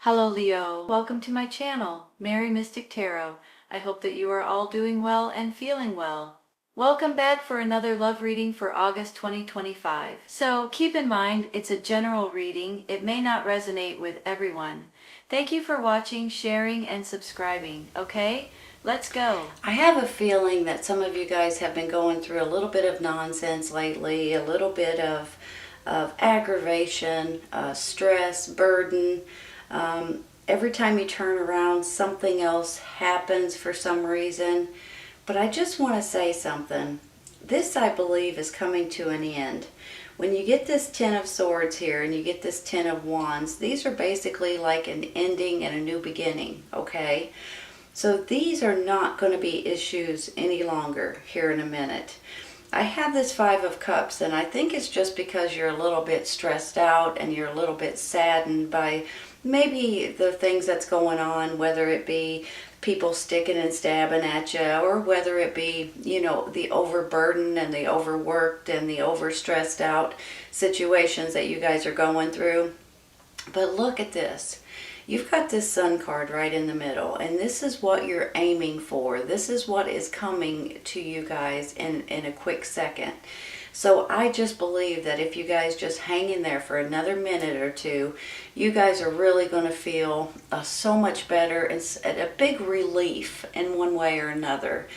Hello Leo, welcome to my channel, Mary Mystic Tarot. I hope that you are all doing well and feeling well. Welcome back for another love reading for August 2025. So keep in mind, it's a general reading. It may not resonate with everyone. Thank you for watching, sharing, and subscribing, okay? Let's go. I have a feeling that some of you guys have been going through a little bit of nonsense lately, a little bit of aggravation, stress, burden. Every time you turn around, something else happens for some reason. But I just want to say something. This, I believe, is coming to an end. When you get this Ten of Swords here and you get this Ten of Wands, these are basically like an ending and a new beginning, okay? So these are not going to be issues any longer here in a minute. I have this Five of Cups, and I think it's just because you're a little bit stressed out and you're a little bit saddened by maybe the things that's going on, whether it be people sticking and stabbing at you, or whether it be, you know, the overburdened and the overworked and the overstressed out situations that you guys are going through. But look at this. You've got this Sun card right in the middle, and this is what you're aiming for. This is what is coming to you guys in a quick second. So I just believe that if you guys just hang in there for another minute or two, you guys are really going to feel so much better and a big relief in one way or another.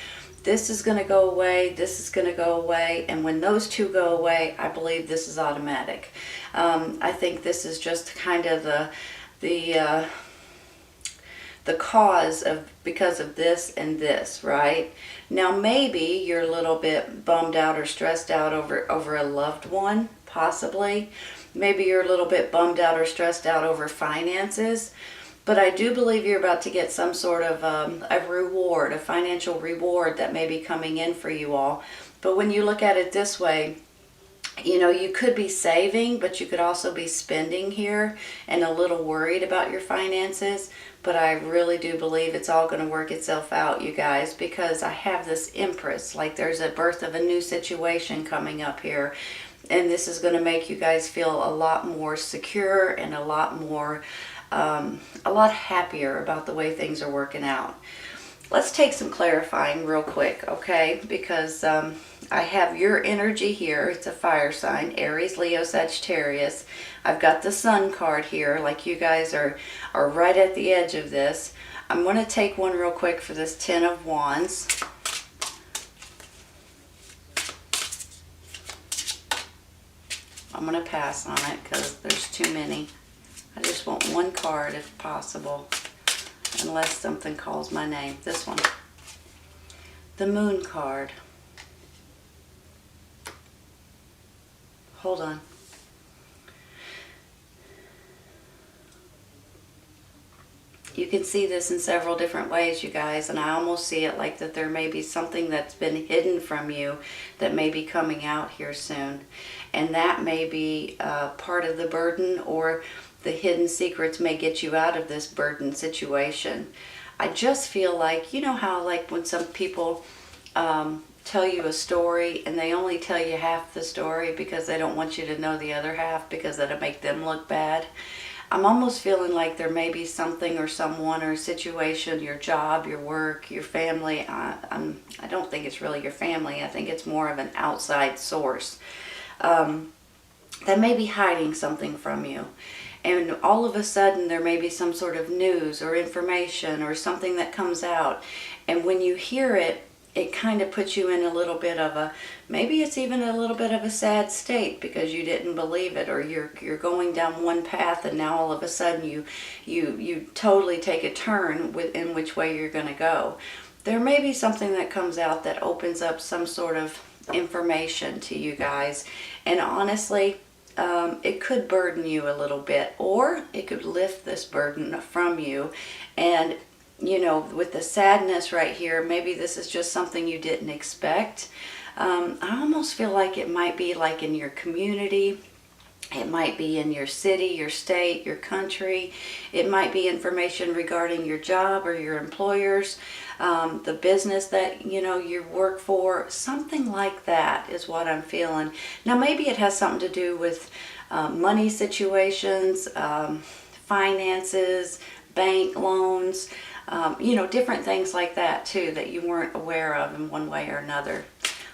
This is going to go away, this is going to go away, and when those two go away, I believe this is automatic. I think this is just kind of the cause of, because of this and this, right? Now maybe you're a little bit bummed out or stressed out over a loved one, possibly. Maybe you're a little bit bummed out or stressed out over finances. But I do believe you're about to get some sort of a reward, a financial reward that may be coming in for you all. But when you look at it this way, you know, you could be saving, but you could also be spending here and a little worried about your finances. But I really do believe it's all going to work itself out, you guys, because I have this Empress. Like there's a birth of a new situation coming up here. And this is going to make you guys feel a lot more secure and a lot more, a lot happier about the way things are working out. Let's take some clarifying real quick, okay? Because I have your energy here. It's a fire sign, Aries, Leo, Sagittarius. I've got the Sun card here, like you guys are right at the edge of this. I'm going to take one real quick for this Ten of Wands. I'm going to pass on it because there's too many. I just want one card if possible, unless something calls my name. This one. The Moon card. Hold on. You can see this in several different ways, you guys, and I almost see it like that there may be something that's been hidden from you that may be coming out here soon. And that may be part of the burden, or the hidden secrets may get you out of this burden situation. I just feel like, you know how like when some people tell you a story and they only tell you half the story because they don't want you to know the other half because that'll make them look bad. I'm almost feeling like there may be something or someone or a situation, your job, your work, your family. I don't think it's really your family. I think it's more of an outside source that may be hiding something from you. And all of a sudden there may be some sort of news or information or something that comes out. And when you hear it, it kind of puts you in a little bit of a, maybe it's even a little bit of a sad state because you didn't believe it, or you're going down one path and now all of a sudden you totally take a turn in which way you're going to go. There may be something that comes out that opens up some sort of information to you guys, and honestly, it could burden you a little bit, or it could lift this burden from you. And you know, with the sadness right here, maybe this is just something you didn't expect. I almost feel like it might be like in your community. It might be in your city, your state, your country. It might be information regarding your job or your employers, the business that, you know, you work for. Something like that is what I'm feeling. Now, maybe it has something to do with money situations, finances, bank loans, you know, different things like that too that you weren't aware of in one way or another.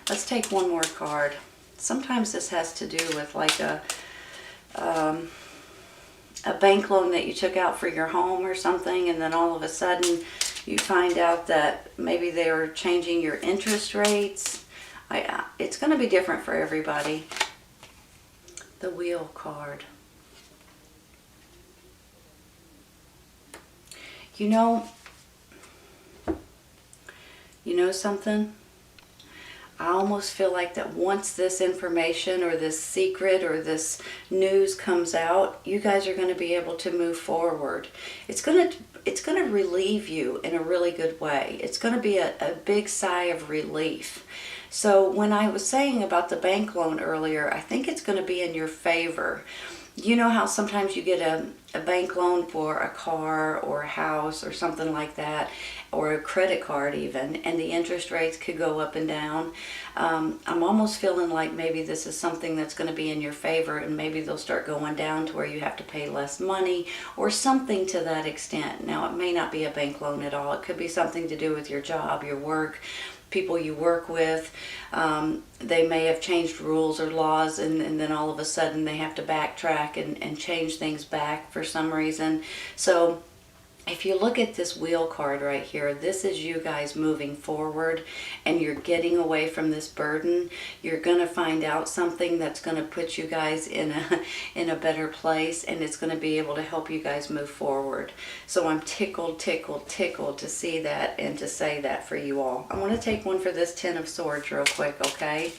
Let's take one more card. Sometimes this has to do with like a bank loan that you took out for your home or something, and then all of a sudden you find out that maybe they were changing your interest rates. It's going to be different for everybody. The Wheel card. You know something? I almost feel like that once this information or this secret or this news comes out, you guys are going to be able to move forward. It's going to relieve you in a really good way. It's going to be a big sigh of relief. So when I was saying about the bank loan earlier, I think it's going to be in your favor. You know how sometimes you get a bank loan for a car or a house or something like that, or a credit card even, and the interest rates could go up and down. I'm almost feeling like maybe this is something that's going to be in your favor, and maybe they'll start going down to where you have to pay less money or something to that extent. Now, it may not be a bank loan at all. It could be something to do with your job, your work, people you work with. They may have changed rules or laws, and then all of a sudden they have to backtrack and change things back for some reason. So if you look at this Wheel card right here, this is you guys moving forward, and you're getting away from this burden. You're going to find out something that's going to put you guys in a better place, and it's going to be able to help you guys move forward. So I'm tickled to see that and to say that for you all. I want to take one for this Ten of Swords real quick, okay?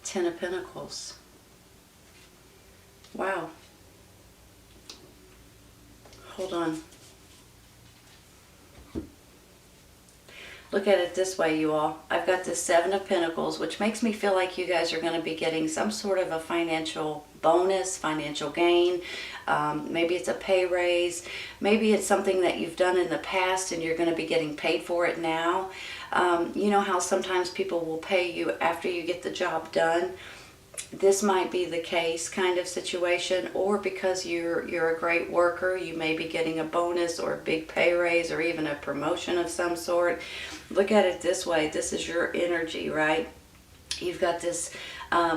Ten of Pentacles. Wow. Hold on. Look at it this way, you all. I've got this Seven of Pentacles, which makes me feel like you guys are going to be getting some sort of a financial bonus, financial gain. Maybe it's a pay raise. Maybe it's something that you've done in the past and you're going to be getting paid for it now. You know how sometimes people will pay you after you get the job done? This might be the case kind of situation, or because you're a great worker, you may be getting a bonus or a big pay raise or even a promotion of some sort. Look at it this way. This is your energy, right? You've got this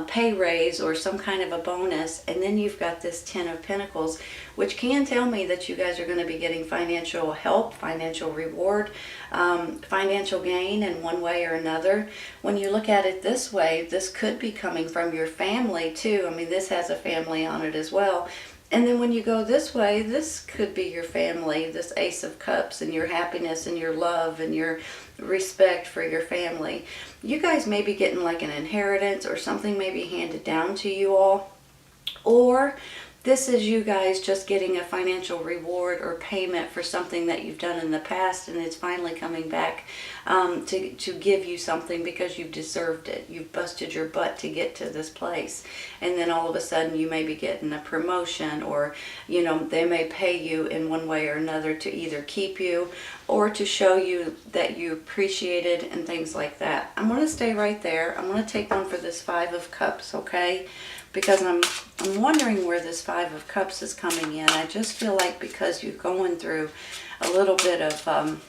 pay raise or some kind of a bonus, and then you've got this Ten of Pentacles, which can tell me that you guys are going to be getting financial help, financial reward, financial gain in one way or another. When you look at it this way, this could be coming from your family too. I mean, this has a family on it as well. And then when you go this way, this could be your family, this Ace of Cups, and your happiness and your love and your respect for your family. You guys may be getting like an inheritance, or something may be handed down to you all. Or this is you guys just getting a financial reward or payment for something that you've done in the past, and it's finally coming back to give you something because you've deserved it. You've busted your butt to get to this place. And then all of a sudden you may be getting a promotion, or, you know, they may pay you in one way or another to either keep you or to show you that you appreciate it and things like that. I'm going to stay right there. I'm going to take one for this Five of Cups, okay? Because I'm wondering where this Five of Cups is coming in. I just feel like because you're going through a little bit of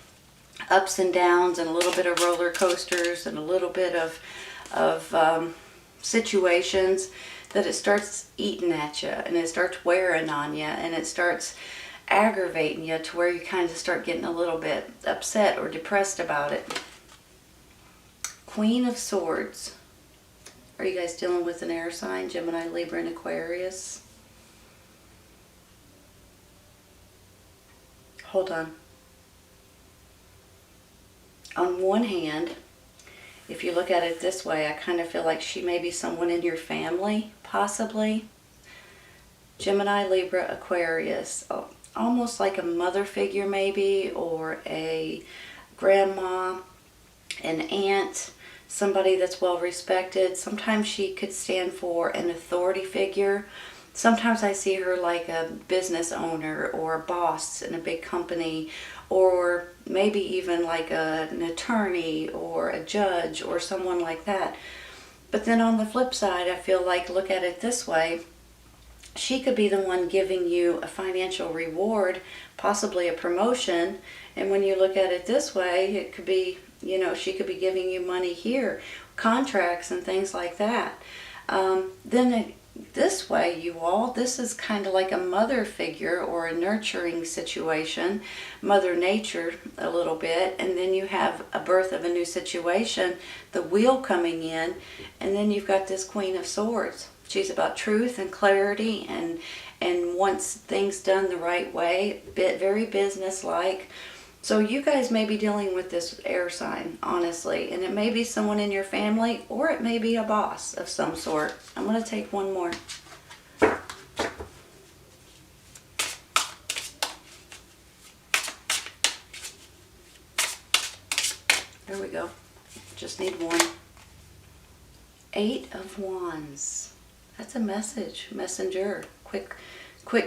ups and downs, and a little bit of roller coasters, and a little bit of situations, that it starts eating at you, and it starts wearing on you, and it starts aggravating you to where you kind of start getting a little bit upset or depressed about it. Queen of Swords. Are you guys dealing with an air sign? Gemini, Libra, and Aquarius? Hold on. On one hand, if you look at it this way, I kind of feel like she may be someone in your family, possibly. Gemini, Libra, Aquarius. Almost like a mother figure maybe, or a grandma, an aunt, somebody that's well respected. Sometimes she could stand for an authority figure. Sometimes I see her like a business owner or a boss in a big company, or maybe even like an attorney or a judge or someone like that. But then on the flip side, I feel like, look at it this way, she could be the one giving you a financial reward, possibly a promotion. And when you look at it this way, it could be, you know, she could be giving you money here, contracts and things like that. This way, you all, this is kind of like a mother figure or a nurturing situation, Mother Nature a little bit, and then you have a birth of a new situation, the wheel coming in, and then you've got this Queen of Swords. She's about truth and clarity and wants things done the right way, very business-like. So you guys may be dealing with this air sign, honestly, and it may be someone in your family, or it may be a boss of some sort. I'm going to take one more. There we go. Just need one. 8 of Wands. That's a message, messenger, quick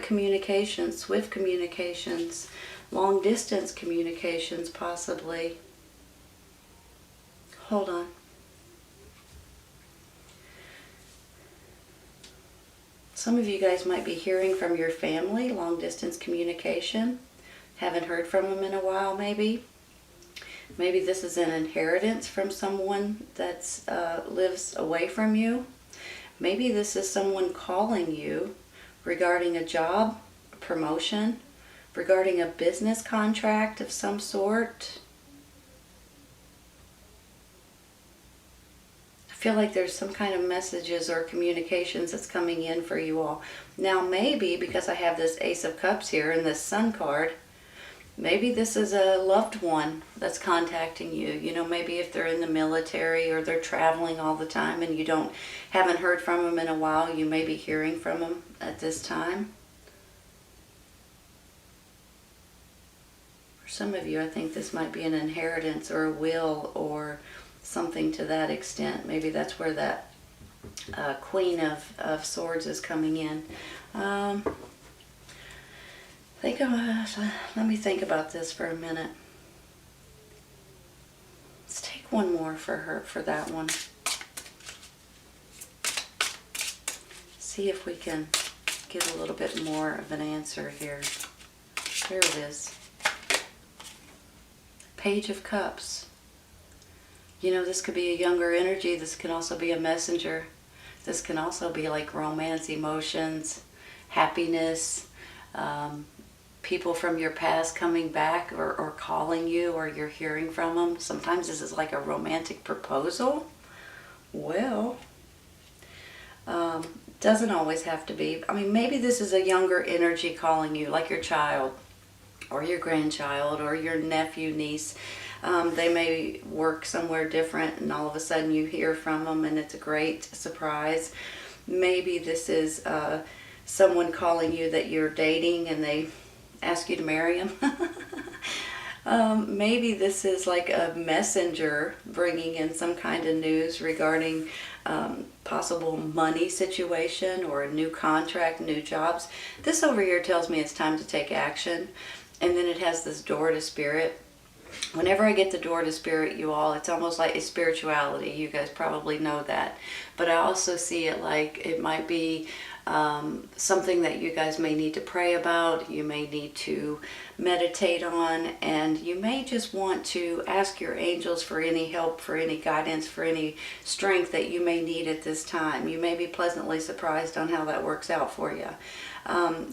communications, swift communications, long distance communications possibly. Hold on. Some of you guys might be hearing from your family, long distance communication. Haven't heard from them in a while maybe. Maybe this is an inheritance from someone that lives away from you. Maybe this is someone calling you regarding a job, a promotion, regarding a business contract of some sort. I feel like there's some kind of messages or communications that's coming in for you all. Now maybe, because I have this Ace of Cups here and this Sun card, maybe this is a loved one that's contacting you. You know, maybe if they're in the military or they're traveling all the time and you haven't heard from them in a while, you may be hearing from them at this time. For some of you, I think this might be an inheritance or a will or something to that extent. Maybe that's where that Queen of Swords is coming in. Let me think about this for a minute. Let's take one more for that one. See if we can get a little bit more of an answer here. There it is. Page of Cups. You know, this could be a younger energy. This can also be a messenger. This can also be like romance, emotions, happiness, people from your past coming back or calling you, or you're hearing from them. Sometimes this is like a romantic proposal. Well, doesn't always have to be. I mean, maybe this is a younger energy calling you, like your child or your grandchild or your nephew, niece. They may work somewhere different and all of a sudden you hear from them and it's a great surprise. Maybe this is someone calling you that you're dating and they ask you to marry him. Maybe this is like a messenger bringing in some kind of news regarding possible money situation or a new contract, new jobs. This over here tells me it's time to take action. And then it has this door to spirit. Whenever I get the door to spirit, you all, it's almost like a spirituality. You guys probably know that. But I also see it like it might be something that you guys may need to pray about, you may need to meditate on, and you may just want to ask your angels for any help, for any guidance, for any strength that you may need at this time. You may be pleasantly surprised on how that works out for you.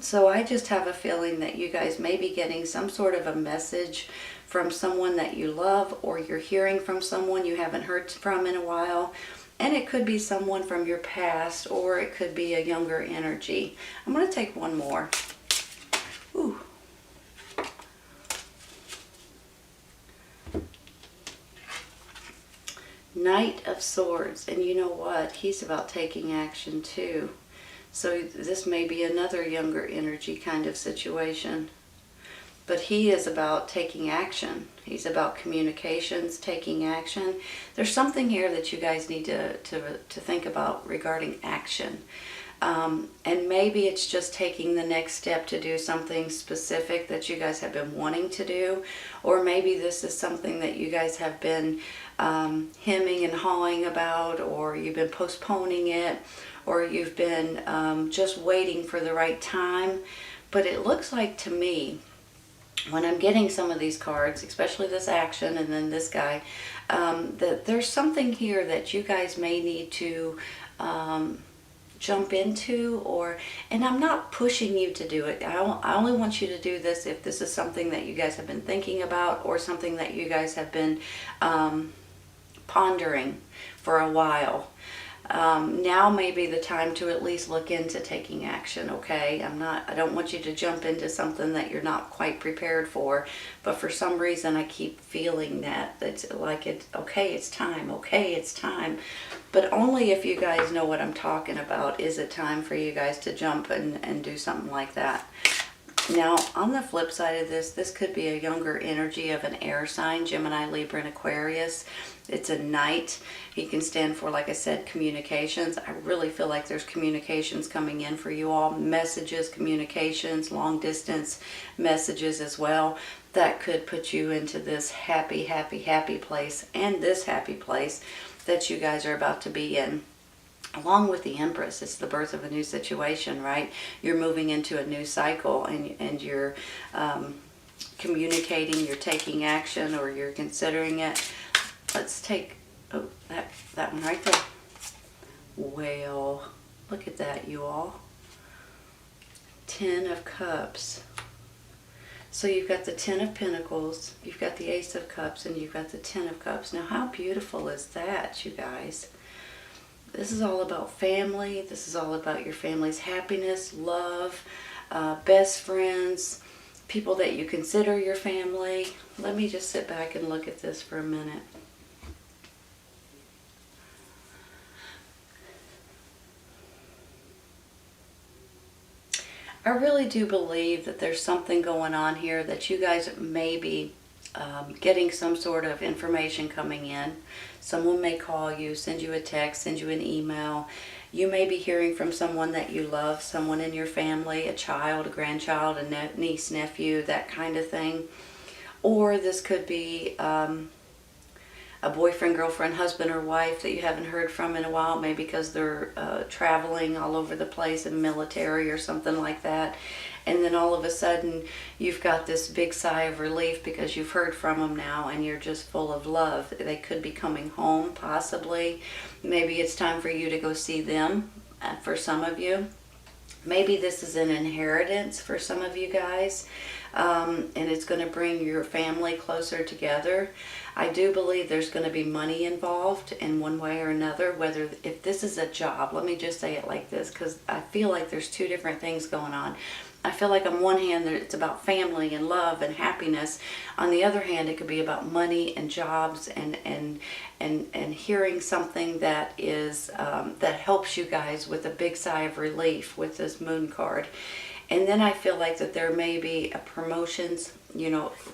So I just have a feeling that you guys may be getting some sort of a message from someone that you love, or you're hearing from someone you haven't heard from in a while. And it could be someone from your past, or it could be a younger energy. I'm going to take one more. Ooh. Knight of Swords. And you know what? He's about taking action too. So this may be another younger energy kind of situation. But he is about taking action. He's about communications, taking action. There's something here that you guys need to think about regarding action. And maybe it's just taking the next step to do something specific that you guys have been wanting to do, or maybe this is something that you guys have been hemming and hawing about, or you've been postponing it, or you've been just waiting for the right time. But it looks like to me, when I'm getting some of these cards, especially this action and then this guy, that there's something here that you guys may need to jump into, and I'm not pushing you to do it. I only want you to do this if this is something that you guys have been thinking about, or something that you guys have been pondering for a while. Now may be the time to at least look into taking action, okay? I don't want you to jump into something that you're not quite prepared for, but for some reason I keep feeling that it's like okay, it's time. But only if you guys know what I'm talking about is it time for you guys to jump and do something like that. Now, on the flip side of this could be a younger energy of an air sign, Gemini, Libra, and Aquarius. It's a knight. He can stand for, like I said, communications. I really feel like there's communications coming in for you all. Messages, communications, long distance messages as well. That could put you into this happy, happy, happy place, and this happy place that you guys are about to be in. Along with the Empress, it's the birth of a new situation, right? You're moving into a new cycle, and you're communicating, you're taking action, or you're considering it. Let's take that one right there. Well, look at that, you all. 10 of Cups. So you've got the 10 of Pentacles, you've got the Ace of Cups, and you've got the 10 of Cups. Now, how beautiful is that, you guys? This is all about family. This is all about your family's happiness, love, best friends, people that you consider your family. Let me just sit back and look at this for a minute. I really do believe that there's something going on here, that you guys may be getting some sort of information coming in. Someone may call you, send you a text, send you an email. You may be hearing from someone that you love, someone in your family, a child, a grandchild, a niece, nephew, that kind of thing. Or this could be a boyfriend, girlfriend, husband, or wife that you haven't heard from in a while, maybe because they're traveling all over the place in military or something like that. And then all of a sudden you've got this big sigh of relief because you've heard from them now, and you're just full of love. They could be coming home, possibly. Maybe it's time for you to go see them for some of you. Maybe this is an inheritance for some of you guys, and it's going to bring your family closer together. I do believe there's going to be money involved in one way or another, whether if this is a job. Let me just say it like this, because I feel like there's two different things going on. I feel like on one hand it's about family and love and happiness. On the other hand, it could be about money and jobs and hearing something that is that helps you guys with a big sigh of relief with this Moon card. And then I feel like that there may be a promotions,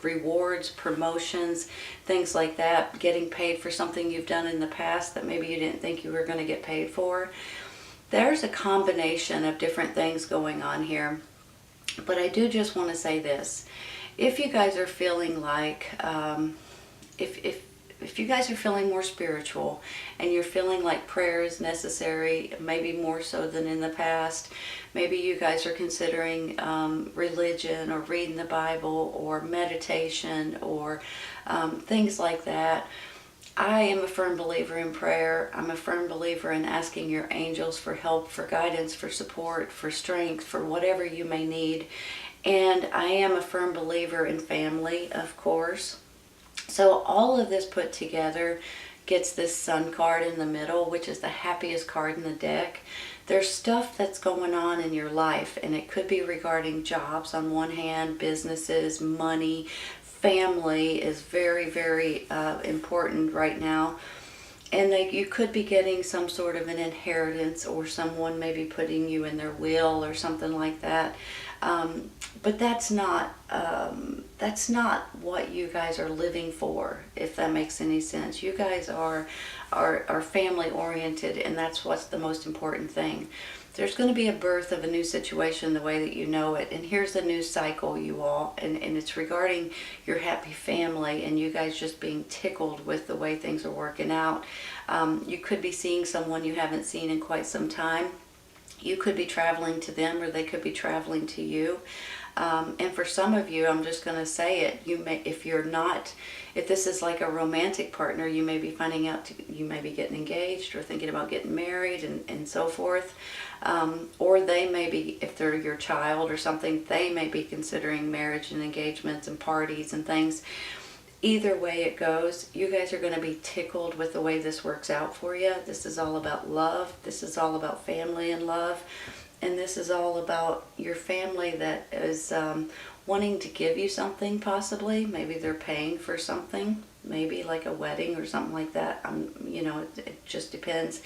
rewards, promotions, things like that, getting paid for something you've done in the past that maybe you didn't think you were going to get paid for. There's a combination of different things going on here. But I do just want to say this. If you guys are feeling like, if you guys are feeling more spiritual, and you're feeling like prayer is necessary, maybe more so than in the past, maybe you guys are considering religion, or reading the Bible, or meditation, or things like that. I am a firm believer in prayer. I'm a firm believer in asking your angels for help, for guidance, for support, for strength, for whatever you may need. And I am a firm believer in family, of course. So all of this put together gets this Sun card in the middle, which is the happiest card in the deck. There's stuff that's going on in your life, and it could be regarding jobs on one hand, businesses, money. Family is very, very important right now. And you could be getting some sort of an inheritance, or someone maybe putting you in their will or something like that. But that's not what you guys are living for, if that makes any sense. You guys are family oriented, and that's what's the most important thing. there's going to be a birth of a new situation the way that you know it. And here's the new cycle, you all. And it's regarding your happy family and you guys just being tickled with the way things are working out. You could be seeing someone you haven't seen in quite some time. You could be traveling to them or they could be traveling to you. And for some of you, I'm just going to say it, you may, if this is like a romantic partner, you may be finding out, you may be getting engaged or thinking about getting married and so forth. Or they may be, if they're your child or something, they may be considering marriage and engagements and parties and things. Either way it goes, you guys are going to be tickled with the way this works out for you. This is all about love. This is all about family and love. And this is all about your family that is wanting to give you something possibly. Maybe they're paying for something, maybe like a wedding or something like that. You know, it just depends.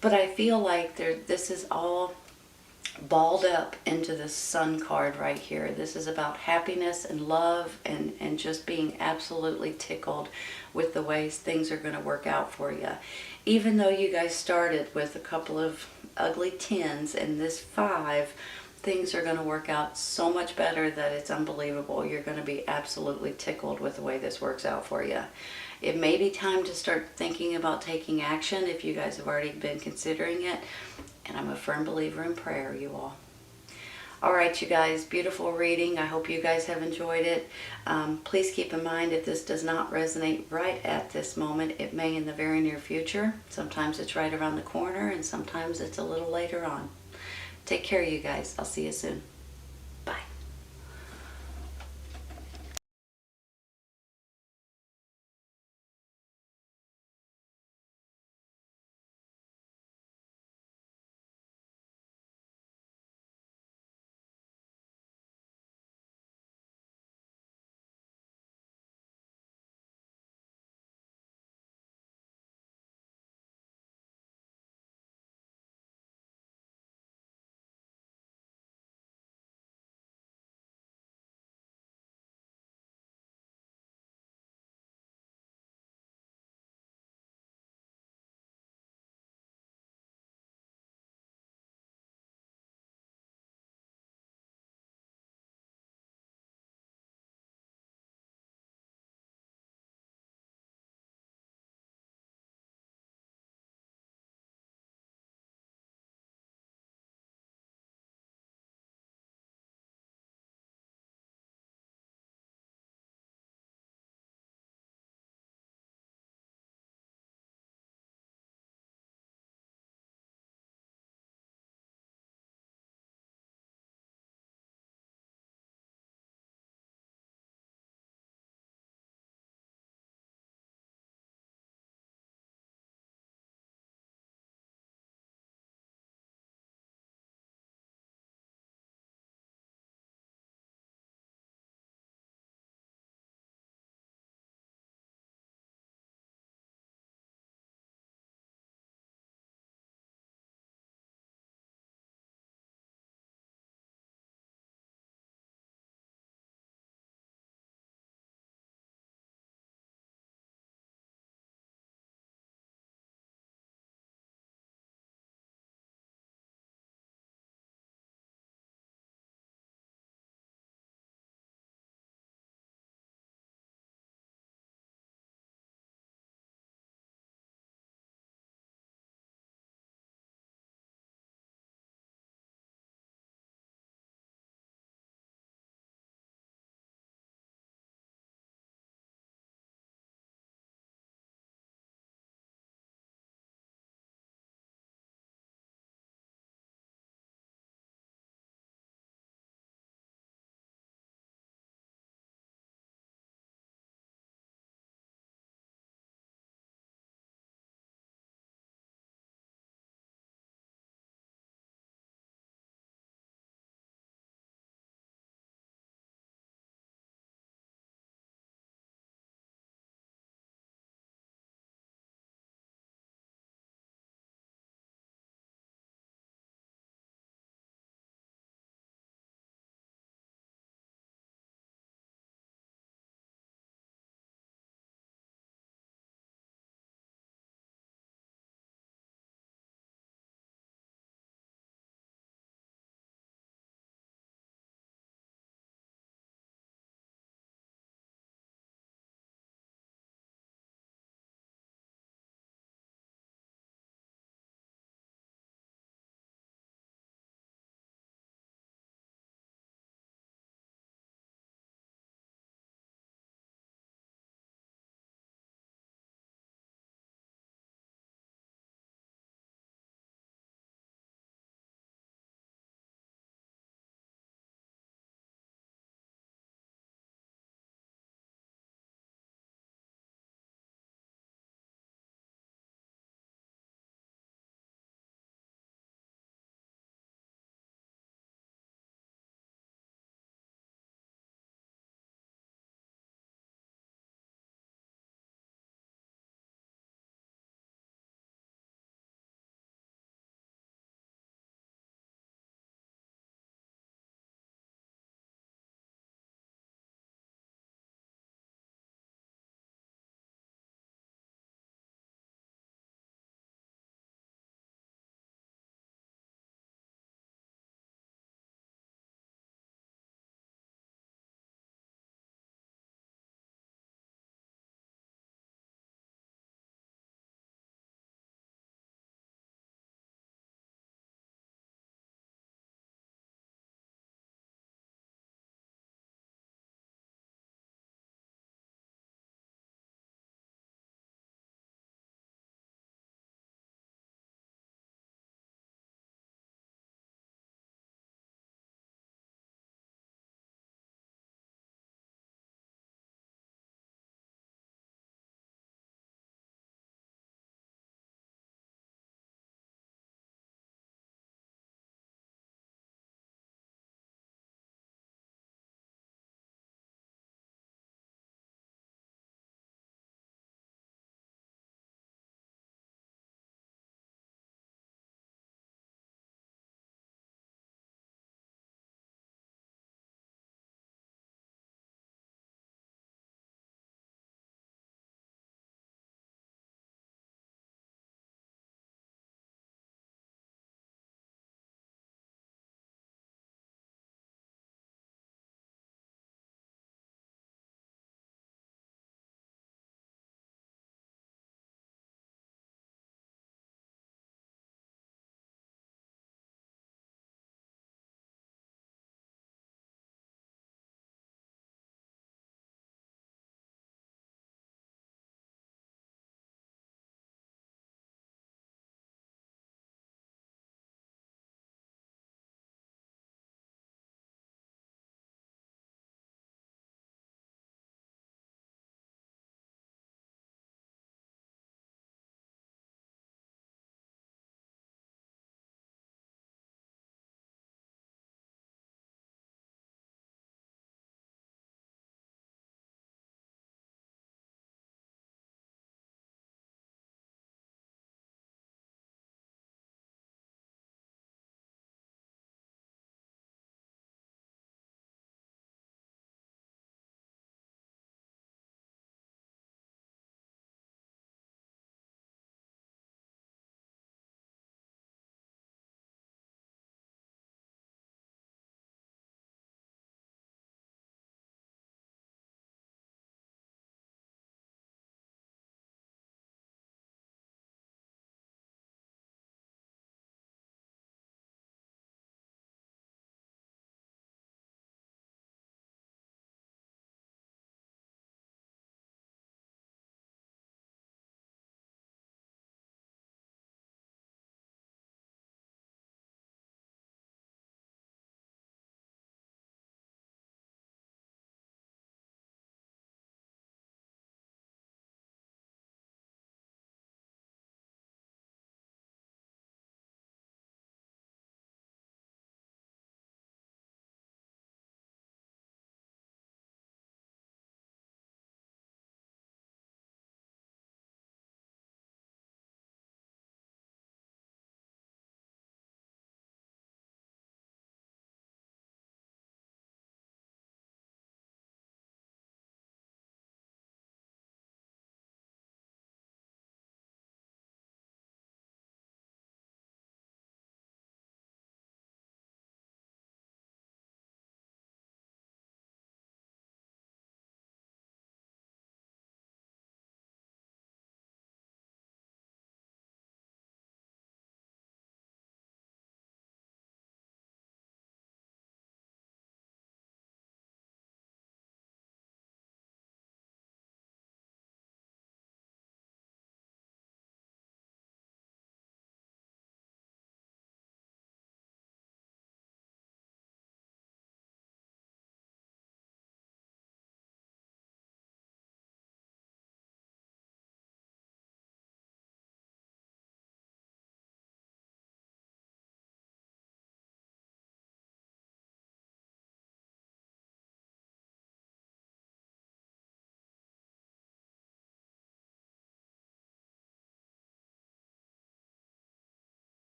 But I feel like this is all balled up into the Sun card right here. This is about happiness and love and just being absolutely tickled with the ways things are going to work out for you. Even though you guys started with a couple of ugly 10s and this 5, things are going to work out so much better that it's unbelievable. You're going to be absolutely tickled with the way this works out for you. It may be time to start thinking about taking action if you guys have already been considering it. And I'm a firm believer in prayer, you all. All right, you guys, beautiful reading. I hope you guys have enjoyed it. Please keep in mind if this does not resonate right at this moment, it may in the very near future. Sometimes it's right around the corner and sometimes it's a little later on. Take care, you guys. I'll see you soon.